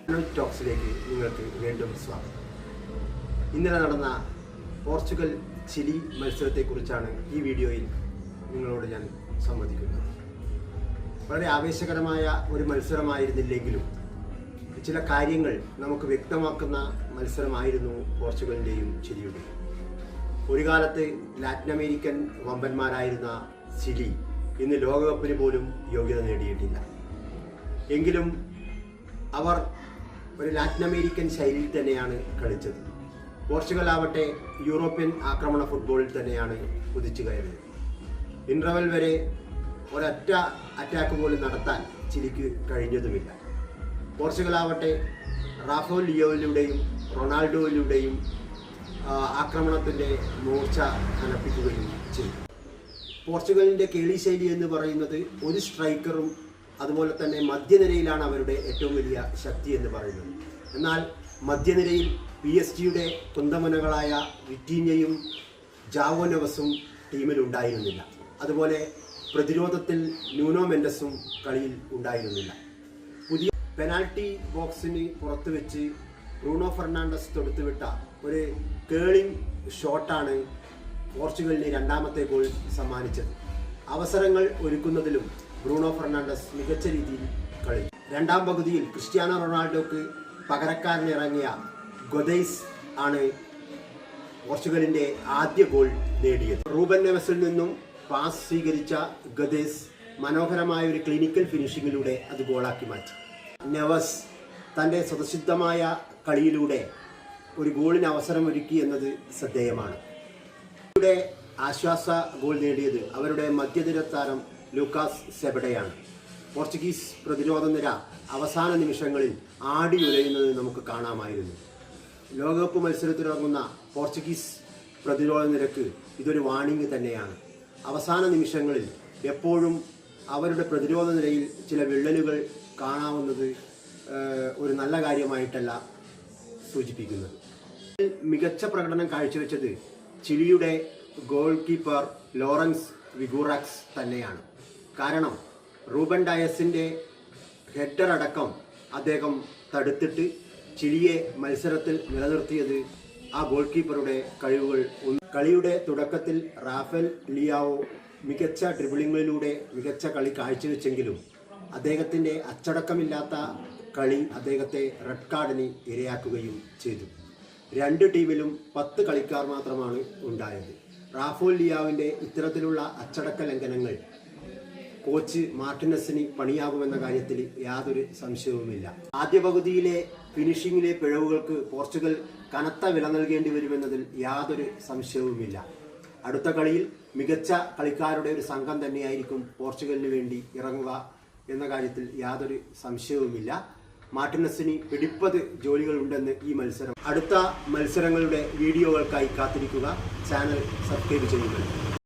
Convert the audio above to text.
ടോക്സിലേക്ക് നിങ്ങൾക്ക് വീണ്ടും സ്വാഗതം. ഇന്നലെ നടന്ന പോർച്ചുഗൽ ചിലി മത്സരത്തെക്കുറിച്ചാണ് ഈ വീഡിയോയിൽ നിങ്ങളോട് ഞാൻ സംവദിക്കുന്നത്. വളരെ ആവേശകരമായ ഒരു മത്സരമായിരുന്നില്ലെങ്കിലും ചില കാര്യങ്ങൾ നമുക്ക് വ്യക്തമാക്കുന്ന മത്സരമായിരുന്നു പോർച്ചുഗലിൻ്റെയും ചിലിയുടെയും. ഒരു കാലത്ത് ലാറ്റിൻ അമേരിക്കൻ വമ്പന്മാരായിരുന്ന ചിലി ഇന്ന് ലോകകപ്പിന് പോലും യോഗ്യത നേടിയിട്ടില്ല. എങ്കിലും അവർ ഒരു ലാറ്റിൻ അമേരിക്കൻ ശൈലിയിൽ തന്നെയാണ് കളിച്ചത്. പോർച്ചുഗൽ ആവട്ടെ യൂറോപ്യൻ ആക്രമണ ഫുട്ബോളിൽ തന്നെയാണ് കുതിച്ചു കയറിയത്. ഇൻ്റർവെൽ വരെ ഒരൊറ്റ അറ്റാക്ക് പോലും നടത്താൻ ചിലിക്ക് കഴിഞ്ഞതുമില്ല. പോർച്ചുഗൽ ആവട്ടെ റാഫേൽ ലിയോയിലൂടെയും റൊണാൾഡോയിലൂടെയും ആക്രമണത്തിൻ്റെ മൂർച്ച കനപ്പിക്കുകയും ചെയ്തു. പോർച്ചുഗലിൻ്റെ കേളി ശൈലി എന്ന് പറയുന്നത് ഒരു സ്ട്രൈക്കറും അതുപോലെ തന്നെ മധ്യനിരയിലാണ് അവരുടെ ഏറ്റവും വലിയ ശക്തി എന്ന് പറയുന്നത്. എന്നാൽ മധ്യനിരയിൽ PSG-യുടെ കുന്തമനകളായ വിറ്റീഞ്ഞയും ജാവോ നെവസും ടീമിലുണ്ടായിരുന്നില്ല. അതുപോലെ പ്രതിരോധത്തിൽ ന്യൂനോ മെൻഡസും കളിയിൽ ഉണ്ടായിരുന്നില്ല. പുതിയ പെനാൽറ്റി ബോക്സിന് പുറത്ത് വെച്ച് ബ്രൂണോ ഫെർണാണ്ടസ് തൊടുത്തുവിട്ട ഒരു കേളിംഗ് ഷോട്ടാണ് പോർച്ചുഗലിന് രണ്ടാമത്തെ ഗോൾ സമ്മാനിച്ചത്. അവസരങ്ങൾ ഒരുക്കുന്നതിലും ബ്രൂണോ ഫെർണാണ്ടസ് മികച്ച രീതിയിൽ കളി. രണ്ടാം പകുതിയിൽ ക്രിസ്ത്യാനോ റൊണാൾഡോക്ക് പകരക്കാരനിറങ്ങിയ ഗൊദൈസ് ആണ് പോർച്ചുഗലിന്റെ ആദ്യ ഗോൾ നേടിയത്. റൂബൻ നെവസിൽ നിന്നും പാസ് സ്വീകരിച്ച ഗൊദൈസ് മനോഹരമായ ഒരു ക്ലിനിക്കൽ ഫിനിഷിങ്ങിലൂടെ അത് ഗോളാക്കി മാറ്റി. നെവസ് തൻ്റെ സ്വതസിദ്ധമായ കളിയിലൂടെ ഒരു ഗോളിന് അവസരമൊരുക്കി എന്നത് ശ്രദ്ധേയമാണ്. അവരുടെ ആശ്വാസ ഗോൾ നേടിയത് അവരുടെ മധ്യനിര താരം ലൂക്കാസ് സെബഡയാണ്. പോർച്ചുഗീസ് പ്രതിരോധ നിര അവസാന നിമിഷങ്ങളിൽ ആടിയുലയുന്നത് നമുക്ക് കാണാമായിരുന്നു. ലോകകപ്പ് മത്സരത്തിലിറങ്ങുന്ന പോർച്ചുഗീസ് പ്രതിരോധ നിരക്ക് ഇതൊരു വാണിംഗ് തന്നെയാണ്. അവസാന നിമിഷങ്ങളിൽ എപ്പോഴും അവരുടെ പ്രതിരോധ നിരയിൽ ചില വിള്ളലുകൾ കാണാവുന്നത് ഒരു നല്ല കാര്യമായിട്ടല്ല സൂചിപ്പിക്കുന്നത്. മികച്ച പ്രകടനം കാഴ്ചവെച്ചത് ചിലിയുടെ ഗോൾ കീപ്പർ ലോറൻസ് വിഗൂറാക്സ് തന്നെയാണ്. കാരണം റൂബൻ ഡയസിൻ്റെ ഹെഡർ അടക്കം അദ്ദേഹം തടുത്തിട്ട് ചിലിയെ മത്സരത്തിൽ നിലനിർത്തിയത് ആ ഗോൾ കീപ്പറുടെ കഴിവുകൾ. കളിയുടെ തുടക്കത്തിൽ റാഫേൽ ലിയാവോ മികച്ച ഡ്രിബിളിങ്ങിലൂടെ മികച്ച കളി കാഴ്ചവെച്ചെങ്കിലും അദ്ദേഹത്തിൻ്റെ അച്ചടക്കമില്ലാത്ത കളി അദ്ദേഹത്തെ റെഡ് കാർഡിന് ഇരയാക്കുകയും ചെയ്തു. രണ്ട് ടീമിലും 10 കളിക്കാർ മാത്രമാണ് ഉണ്ടായത്. റാഫേൽ ലിയാവിൻ്റെ ഇത്തരത്തിലുള്ള അച്ചടക്ക ലംഘനങ്ങൾ കോച്ച് മാർട്ടിനസിന് പണിയാകുമെന്ന കാര്യത്തിൽ യാതൊരു സംശയവുമില്ല. ആദ്യ പകുതിയിലെ ഫിനിഷിങ്ങിലെ പിഴവുകൾക്ക് പോർച്ചുഗൽ കനത്ത വില നൽകേണ്ടി വരുമെന്നതിൽ യാതൊരു സംശയവുമില്ല. അടുത്ത കളിയിൽ മികച്ച കളിക്കാരുടെ ഒരു സംഘം തന്നെയായിരിക്കും പോർച്ചുഗലിന് വേണ്ടി ഇറങ്ങുക എന്ന കാര്യത്തിൽ യാതൊരു സംശയവുമില്ല. മാർട്ടിനസിന് പിടിപ്പത് ജോലികളുണ്ടെന്ന് ഈ മത്സരം. അടുത്ത മത്സരങ്ങളുടെ വീഡിയോകൾക്കായി കാത്തിരിക്കുക. ചാനൽ സബ്സ്ക്രൈബ് ചെയ്യുക.